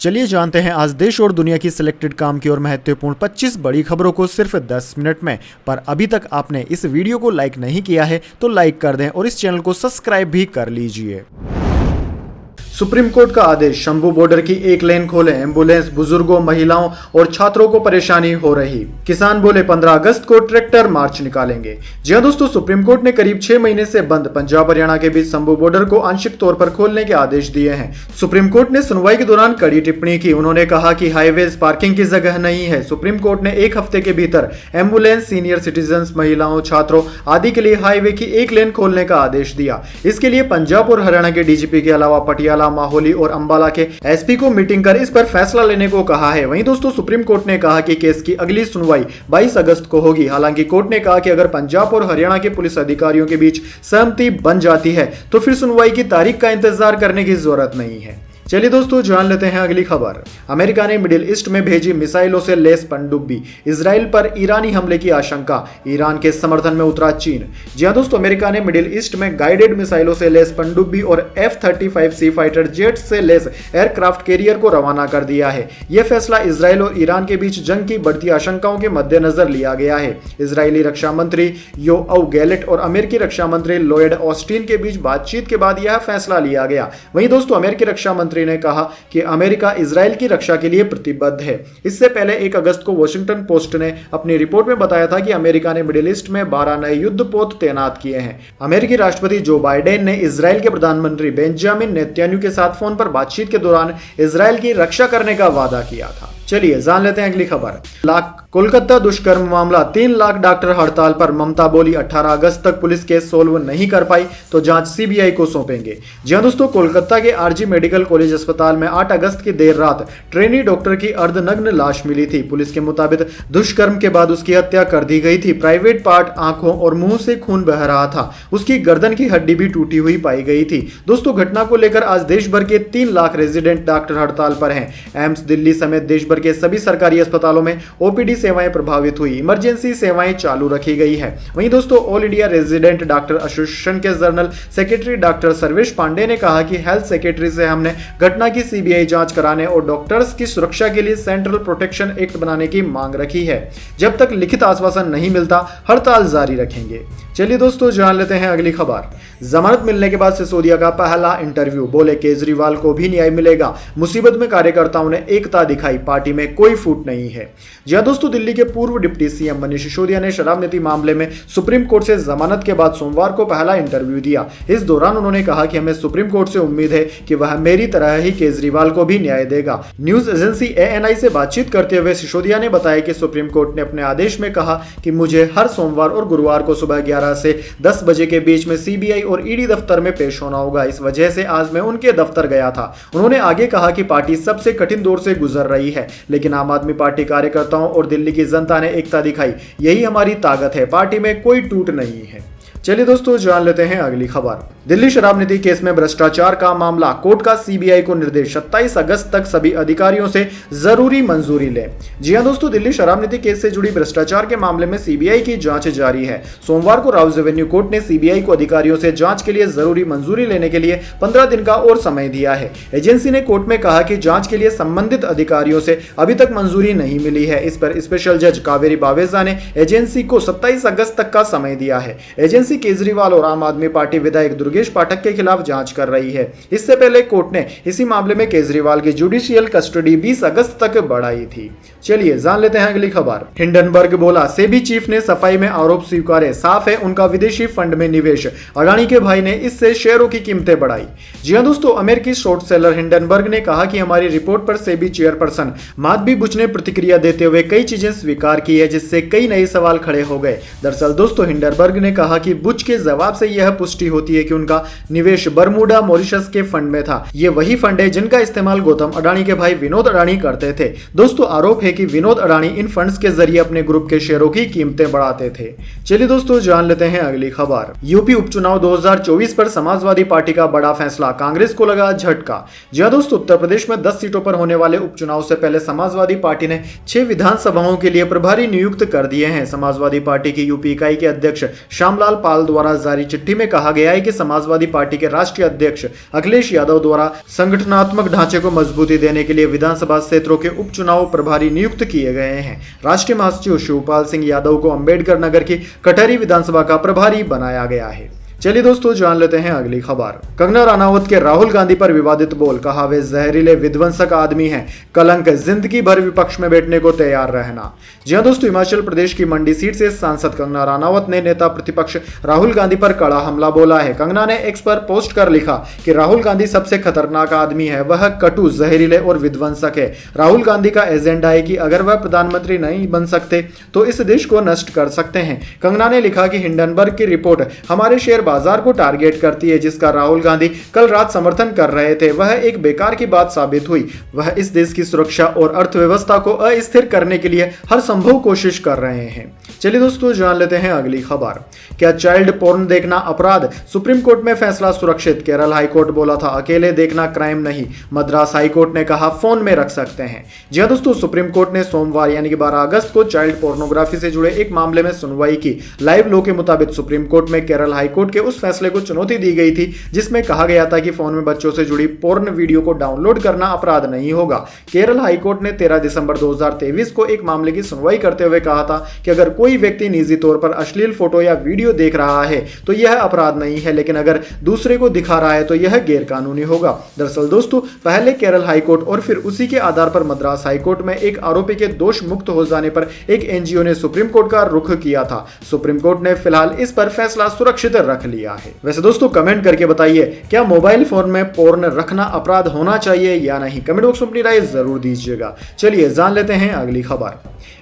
चलिए जानते हैं आज देश और दुनिया की सिलेक्टेड काम की और महत्वपूर्ण 25 बड़ी खबरों को सिर्फ 10 मिनट में। पर अभी तक आपने इस वीडियो को लाइक नहीं किया है तो लाइक कर दें और इस चैनल को सब्सक्राइब भी कर लीजिए। सुप्रीम कोर्ट का आदेश, शंभू बॉर्डर की एक लेन खोले, एम्बुलेंस, बुजुर्गों, महिलाओं और छात्रों को परेशानी हो रही। किसान बोले 15 अगस्त को ट्रैक्टर मार्च निकालेंगे। जी हां दोस्तों, सुप्रीम कोर्ट ने करीब 6 महीने से बंद पंजाब हरियाणा के बीच शंभू बॉर्डर को आंशिक तौर पर खोलने के आदेश दिए हैं। सुप्रीम कोर्ट ने सुनवाई के दौरान कड़ी टिप्पणी की। उन्होंने कहा कि हाईवेज पार्किंग की जगह नहीं है। सुप्रीम कोर्ट ने 1 हफ्ते के भीतर एम्बुलेंस, सीनियर सिटीजन, महिलाओं, छात्रों आदि के लिए हाईवे की एक लेन खोलने का आदेश दिया। इसके लिए पंजाब और हरियाणा के डीजीपी के अलावा पटियाला, माहौली और अंबाला के एसपी को मीटिंग कर इस पर फैसला लेने को कहा है। वहीं दोस्तों, सुप्रीम कोर्ट ने कहा कि केस की अगली सुनवाई 22 अगस्त को होगी। हालांकि कोर्ट ने कहा कि अगर पंजाब और हरियाणा के पुलिस अधिकारियों के बीच सहमति बन जाती है तो फिर सुनवाई की तारीख का इंतजार करने की जरूरत नहीं है। चलिए दोस्तों, जान लेते हैं अगली खबर। अमेरिका ने मिडिल ईस्ट में भेजी मिसाइलों से लैस पनडुब्बी, इजराइल पर ईरानी हमले की आशंका, ईरान के समर्थन में उतरा चीन। जी हां दोस्तों, अमेरिका ने मिडिल ईस्ट में गाइडेड मिसाइलों से लैस पनडुब्बी और F-35C फाइटर जेट से लैस एयरक्राफ्ट कैरियर को रवाना कर दिया है। यह फैसला इजराइल और ईरान के बीच जंग की बढ़ती आशंकाओं के मद्देनजर लिया गया है। इजरायली रक्षा मंत्री योआव गैलेट और अमेरिकी रक्षा मंत्री लॉयड ऑस्टिन के बीच बातचीत के बाद यह फैसला लिया गया। वहीं दोस्तों, अमेरिकी रक्षा मंत्री ने कहा कि अमेरिका इजराइल की रक्षा के लिए प्रतिबद्ध है। इससे पहले 1 अगस्त को वॉशिंगटन पोस्ट ने अपनी रिपोर्ट में बताया था कि अमेरिका ने मिडिल ईस्ट में 12 नए युद्धपोत तैनात किए हैं। अमेरिकी राष्ट्रपति जो बाइडेन ने इजराइल के प्रधानमंत्री बेंजामिन नेतन्याहू के साथ फोन पर बातचीत के दौरान इजराइल की रक्षा करने का वादा किया था। चलिए जान लेते हैं अगली खबर। कोलकाता दुष्कर्म मामला, 3 लाख डॉक्टर हड़ताल पर। ममता बोली 18 अगस्त तक पुलिस केस सोल्व नहीं कर पाई तो जांच सीबीआई को सौंपेंगे। जी हां दोस्तों, कोलकाता के आरजी मेडिकल कॉलेज अस्पताल में 8 अगस्त की देर रात ट्रेनी डॉक्टर की अर्धनग्न लाश मिली थी। पुलिस के मुताबिक दुष्कर्म के बाद उसकी हत्या कर दी गई थी। प्राइवेट पार्ट, आंखों और मुंह से खून बह रहा था। उसकी गर्दन की हड्डी भी टूटी हुई पाई गई थी। दोस्तों, घटना को लेकर आज देश भर के 3 लाख रेजिडेंट डॉक्टर हड़ताल पर हैं। एम्स दिल्ली समेत देश भर के सभी सरकारी अस्पतालों में ओपीडी सेवाएं प्रभावित हुई। इमरजेंसी सेवाएं चालू रखी गई है। वहीं दोस्तों, All India Resident Doctor Association के general secretary doctor Sarvesh Pandey ने कहा कि हेल्थ सेक्रेटरी से हमने घटना की सीबीआई जांच कराने और डॉक्टर्स की सुरक्षा के लिए सेंट्रल प्रोटेक्शन एक्ट बनाने की मांग रखी है। जब तक लिखित आश्वासन नहीं मिलता हड़ताल जारी रखेंगे। चलिए दोस्तों, जान लेते हैं अगली खबर। जमानत मिलने के बाद सिसोदिया का पहला इंटरव्यू, बोले केजरीवाल को भी न्याय मिलेगा। मुसीबत में कार्यकर्ताओं ने एकता दिखाई, पार्टी में कोई फूट नहीं है। जी हां दोस्तों, दिल्ली के पूर्व डिप्टी सीएम मनीष सिसोदिया ने शराब नीति मामले में सुप्रीम कोर्ट से जमानत के बाद सोमवार को पहला इंटरव्यू दिया। इस दौरान उन्होंने कहा कि हमें सुप्रीम कोर्ट से उम्मीद है कि वह मेरी तरह ही केजरीवाल को भी न्याय देगा। न्यूज एजेंसी एएनआई से बातचीत करते हुए सिसोदिया ने बताया कि सुप्रीम कोर्ट ने अपने आदेश में कहा कि मुझे हर सोमवार और गुरुवार को सुबह 11 से 10 बजे के बीच में सीबीआई और ईडी दफ्तर में पेश होना होगा। इस वजह से आज मैं उनके दफ्तर गया था। उन्होंने आगे कहा कि पार्टी सबसे कठिन दौर से गुजर रही है, लेकिन आम आदमी पार्टी कार्यकर्ताओं और दिल्ली की जनता ने एकता दिखाई। यही हमारी ताकत है। पार्टी में कोई टूट नहीं है। चलिए दोस्तों, जान लेते हैं अगली खबर। दिल्ली शराब नीति केस में भ्रष्टाचार का मामला, कोर्ट का सीबीआई को निर्देश, 27 अगस्त तक सभी अधिकारियों से जरूरी मंजूरी लें। जी हां दोस्तों, दिल्ली शराब नीति केस से जुड़ी भ्रष्टाचार के मामले में सीबीआई की जांच जारी है। सोमवार को राउज रेवेन्यू कोर्ट ने सीबीआई को अधिकारियों से जांच के लिए जरूरी मंजूरी लेने के लिए 15 दिन का और समय दिया है। एजेंसी ने कोर्ट में कहा कि जांच के लिए संबंधित अधिकारियों से अभी तक मंजूरी नहीं मिली है। इस पर स्पेशल जज कावेरी बावेजा ने एजेंसी को 27 अगस्त तक का समय दिया है। एजेंसी केजरीवाल और आम आदमी पार्टी विधायक दुर्गेश पाठक के खिलाफ जांच कर रही है। इससे पहले कोर्ट ने इसी मामले में केजरीवाल की जुडिशियल कस्टडी 20 अगस्त तक बढ़ाई थी। चलिए जान लेते हैं अगली खबर। हिंडनबर्ग बोला, सेबी चीफ ने सफाई में आरोप स्वीकारे, साफ है उनका विदेशी फंड में निवेश। अडानी के भाई ने इससे शेयरों की कीमतें बढ़ाई। जी हां दोस्तों, अमेरिकी शॉर्ट सेलर हिंडनबर्ग ने कहा कि हमारी रिपोर्ट पर सेबी चेयरपर्सन माधवी बुच ने प्रतिक्रिया देते हुए कई चीजें स्वीकार की है, जिससे कई नए सवाल खड़े हो गए। दरअसल दोस्तों, हिंडनबर्ग ने कहा कि बुच के जवाब से यह पुष्टि होती है कि उनका निवेश बरमूडा मॉरिशस के फंड में था। ये वही फंड है जिनका इस्तेमाल गौतम अडानी के भाई विनोद अडानी करते थे। दोस्तों, आरोप है कि विनोद अडानी इन फंड्स के जरिए अपने ग्रुप के शेयरों की कीमतें बढ़ाते थे। चलिए दोस्तों, जान लेते हैं अगली खबर। यूपी उपचुनाव 2024 पर समाजवादी पार्टी का बड़ा फैसला, कांग्रेस को लगा झटका। जी हां दोस्तों, उत्तर प्रदेश में 10 सीटों पर होने वाले उपचुनाव से पहले समाजवादी पार्टी ने 6 विधानसभाओं के लिए प्रभारी नियुक्त कर दिए हैं। समाजवादी पार्टी की यूपी इकाई के अध्यक्ष श्यामलाल शिवपाल द्वारा जारी चिट्ठी में कहा गया है कि समाजवादी पार्टी के राष्ट्रीय अध्यक्ष अखिलेश यादव द्वारा संगठनात्मक ढांचे को मजबूती देने के लिए विधानसभा क्षेत्रों के उपचुनाव प्रभारी नियुक्त किए गए हैं। राष्ट्रीय महासचिव शिवपाल सिंह यादव को अंबेडकर नगर की कटहरी विधानसभा का प्रभारी बनाया गया है। चलिए दोस्तों जान लेते हैं अगली खबर। कंगना रनावत के राहुल गांधी पर विवादित बोल, कहा वे जहरीले विध्वंसक आदमी हैं, कलंक, जिंदगी भर विपक्ष में बैठने को तैयार रहना। जी हां दोस्तों, हिमाचल प्रदेश की मंडी सीट से सांसद कंगना रनावत ने नेता प्रतिपक्ष राहुल गांधी पर कड़ा हमला बोला है। कंगना ने एक्स पर पोस्ट कर लिखा कि राहुल गांधी सबसे खतरनाक आदमी है, वह कटु, जहरीले और विध्वंसक है। राहुल गांधी का एजेंडा है कि अगर वह प्रधानमंत्री नहीं बन सकते तो इस देश को नष्ट कर सकते हैं। कंगना ने लिखा कि हिंडनबर्ग की रिपोर्ट हमारे शेयर बाजार को टारगेट करती है, जिसका राहुल गांधी कल रात समर्थन कर रहे थे। वह एक बेकार की बात साबित हुई। वह इस देश की सुरक्षा और अर्थव्यवस्था को अस्थिर करने के लिए हर संभव कोशिश कर रहे हैं। चलिए दोस्तों जान लेते हैं अगली खबर। क्या चाइल्ड पोर्न देखना अपराध? सुप्रीम कोर्ट में फैसला सुरक्षित। केरल हाईकोर्ट बोला था अकेले देखना क्राइम नहीं। मद्रास हाईकोर्ट ने कहा फोन में रख सकते हैं। जी हां दोस्तों, सुप्रीम कोर्ट ने सोमवार यानी कि 12 अगस्त को चाइल्ड पोर्नोग्राफी से जुड़े एक मामले में सुनवाई की। लाइव लॉ के मुताबिक सुप्रीम कोर्ट में केरल हाईकोर्ट के उस फैसले को चुनौती दी गई थी जिसमें कहा गया था कि फोन में बच्चों से जुड़ी पोर्न वीडियो को डाउनलोड करना अपराध नहीं होगा। केरल हाईकोर्ट ने 13 दिसंबर 2023 को एक मामले की सुनवाई करते हुए कहा था कि अगर कोई व्यक्ति निजी तौर पर अश्लील फोटो या वीडियो देख रहा है तो यह अपराध नहीं है, लेकिन अगर दूसरे को दिखा रहा है तो यह गैर कानूनी होगा। दरअसल दोस्तों, पहले केरल हाईकोर्ट और फिर उसी के आधार पर मद्रास हाईकोर्ट में एक आरोपी के दोष मुक्त हो जाने पर एक एनजीओ ने सुप्रीम कोर्ट का रुख किया था। सुप्रीम कोर्ट ने फिलहाल इस पर फैसला सुरक्षित रख लिया है। वैसे दोस्तों कमेंट करके बताइए, क्या मोबाइल फोन में पोर्न रखना अपराध होना चाहिए या नहीं? कमेंट बॉक्स में अपनी राय जरूर दीजिएगा। चलिए जान लेते हैं अगली खबर।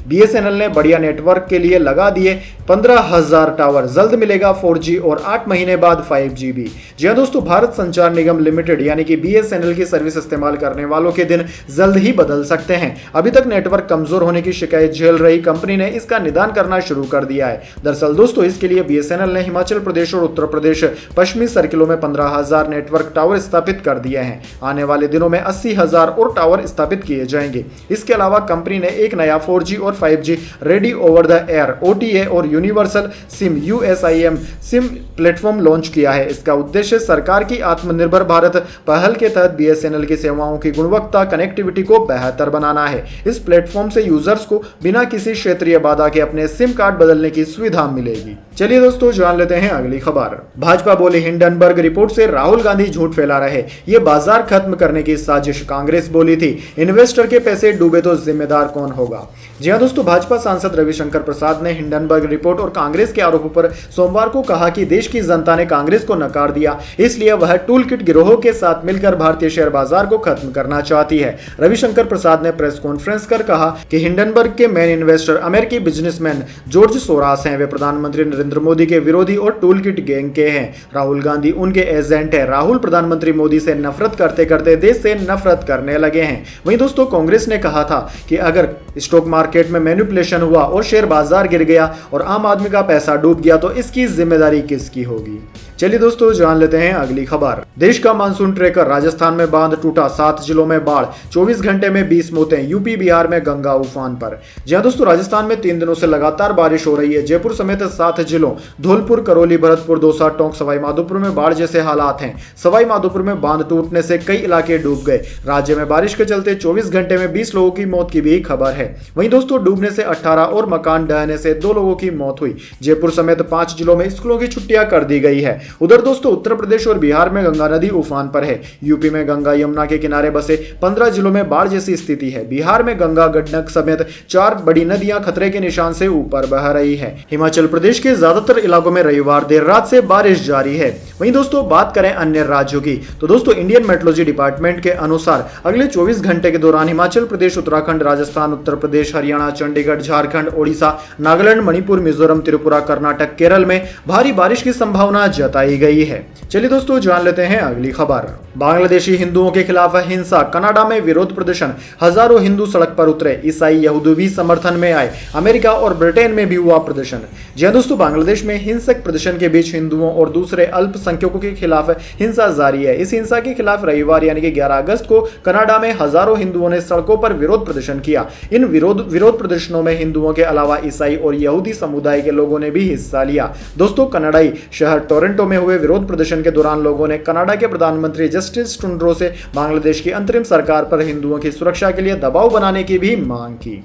बीएसएनएल ने बढ़िया नेटवर्क के लिए लगा दिए 15,000 टावर, जल्द मिलेगा 4G और 8 महीने बाद 5G भी। जी हां दोस्तों, भारत संचार निगम लिमिटेड यानी कि बीएसएनएल की सर्विस इस्तेमाल करने वालों के दिन जल्द ही बदल सकते हैं। अभी तक नेटवर्क कमजोर होने की शिकायत झेल रही कंपनी ने इसका निदान करना शुरू कर दिया है। दरअसल दोस्तों, इसके लिए बीएसएनएल ने हिमाचल प्रदेश और उत्तर प्रदेश पश्चिमी सर्किलों में 15,000 नेटवर्क टावर स्थापित कर दिए हैं। आने वाले दिनों में 80,000 और टावर स्थापित किए जाएंगे। इसके अलावा कंपनी ने एक नया 4G और 5G ready over the air OTA और universal SIM USIM SIM platform launch किया है। इसका उद्देश्य सरकार की आत्मनिर्भर भारत पहल के तहत बीएसएनएल की सेवाओं की गुणवत्ता, कनेक्टिविटी को बेहतर बनाना है। इस प्लेटफॉर्म से यूजर्स को बिना किसी क्षेत्रीय बाधा के अपने सिम कार्ड बदलने की सुविधा मिलेगी। चलिए दोस्तों जान लेते हैं अगली खबर। भाजपा बोले हिंडनबर्ग रिपोर्ट से राहुल गांधी झूठ फैला रहे, ये बाजार खत्म करने की साजिश। कांग्रेस बोली थी इन्वेस्टर के पैसे डूबे तो जिम्मेदार कौन होगा? जी हां दोस्तों, भाजपा सांसद रविशंकर प्रसाद ने हिंडनबर्ग रिपोर्ट और कांग्रेस के आरोपों पर सोमवार को कहा कि देश की जनता ने कांग्रेस को नकार दिया, इसलिए वह टूल किट गिरोह के साथ मिलकर भारतीय शेयर बाजार को खत्म करना चाहती है। रविशंकर प्रसाद ने प्रेस कॉन्फ्रेंस कर कहा कि हिंडनबर्ग के मेन इन्वेस्टर अमेरिकी बिजनेसमैन जॉर्ज सोरास हैं। वे प्रधानमंत्री नरेंद्र मोदी के विरोधी और टूल किट गैंग के हैं। राहुल गांधी उनके एजेंट है। राहुल प्रधानमंत्री मोदी से नफरत करते करते देश से नफरत करने लगे हैं। वहीं दोस्तों, कांग्रेस ने कहा था कि अगर स्टॉक मार्केट में मैनिपुलेशन हुआ और शेयर बाजार गिर गया और आम आदमी का पैसा डूब गया तो इसकी जिम्मेदारी किसकी होगी? चलिए दोस्तों जान लेते हैं अगली खबर। देश का मानसून ट्रेकर, राजस्थान में बांध टूटा, 7 जिलों में बाढ़, 24 घंटे में 20 मौतें। यूपी बिहार में गंगा उफान पर। जी हां दोस्तों, राजस्थान में 3 दिनों से लगातार बारिश हो रही है। जयपुर समेत 7 जिलों धौलपुर, करौली, भरतपुर, दौसा, टोंक, सवाई माधोपुर में बाढ़ जैसे हालात हैं। सवाई माधोपुर में बांध टूटने से कई इलाके डूब गए। राज्य में बारिश के चलते 24 घंटे में 20 लोगों की मौत की भी खबर है। वहीं दोस्तों, डूबने से 18 और मकान ढहने से 2 लोगों की मौत हुई। जयपुर समेत 5 जिलों में स्कूलों की छुट्टियां कर दी गई है। उधर दोस्तों, उत्तर प्रदेश और बिहार में गंगा नदी उफान पर है। यूपी में गंगा यमुना के किनारे बसे 15 जिलों में बाढ़ जैसी स्थिति है। बिहार में गंगा, गंडक समेत 4 बड़ी नदियां खतरे के निशान से ऊपर बह रही है। हिमाचल प्रदेश के ज्यादातर इलाकों में रविवार देर रात से बारिश जारी है। वहीं दोस्तों, बात करें अन्य राज्यों की तो दोस्तों, इंडियन मेट्रोलॉजी डिपार्टमेंट के अनुसार अगले 24 घंटे के दौरान हिमाचल प्रदेश, उत्तराखंड, राजस्थान, उत्तर प्रदेश, हरियाणा, चंडीगढ़, झारखंड, ओडिशा, नागालैंड, मणिपुर, मिजोरम, त्रिपुरा, कर्नाटक, केरल में भारी बारिश की संभावना जताई बताई गई है। चलिए दोस्तों जान लेते हैं अगली खबर। बांग्लादेशी हिंदुओं के खिलाफ हिंसा, कनाडा में विरोध प्रदर्शन, हजारों हिंदू सड़क पर उतरे, ईसाई यहूदी भी समर्थन में आए, अमेरिका और ब्रिटेन में भी हुआ प्रदर्शन। जी हां दोस्तों, बांग्लादेश में हिंसक प्रदर्शन के बीच हिंदुओं और दूसरे अल्पसंख्यकों के खिलाफ हिंसा जारी है। इस हिंसा के खिलाफ रविवार यानी कि 11 अगस्त को कनाडा में हजारों हिंदुओं ने सड़कों पर विरोध प्रदर्शन किया। इन विरोध प्रदर्शनों में हिंदुओं के अलावा ईसाई और यहूदी समुदाय के लोगों ने भी हिस्सा लिया। दोस्तों, कनाडाई शहर टोरंटो में हुए विरोध प्रदर्शन के दौरान लोगों ने कनाडा के प्रधानमंत्री जस्टिन ट्रूडो से बांग्लादेश की अंतरिम सरकार पर हिंदुओं की सुरक्षा के लिए दबाव बनाने की भी मांग की।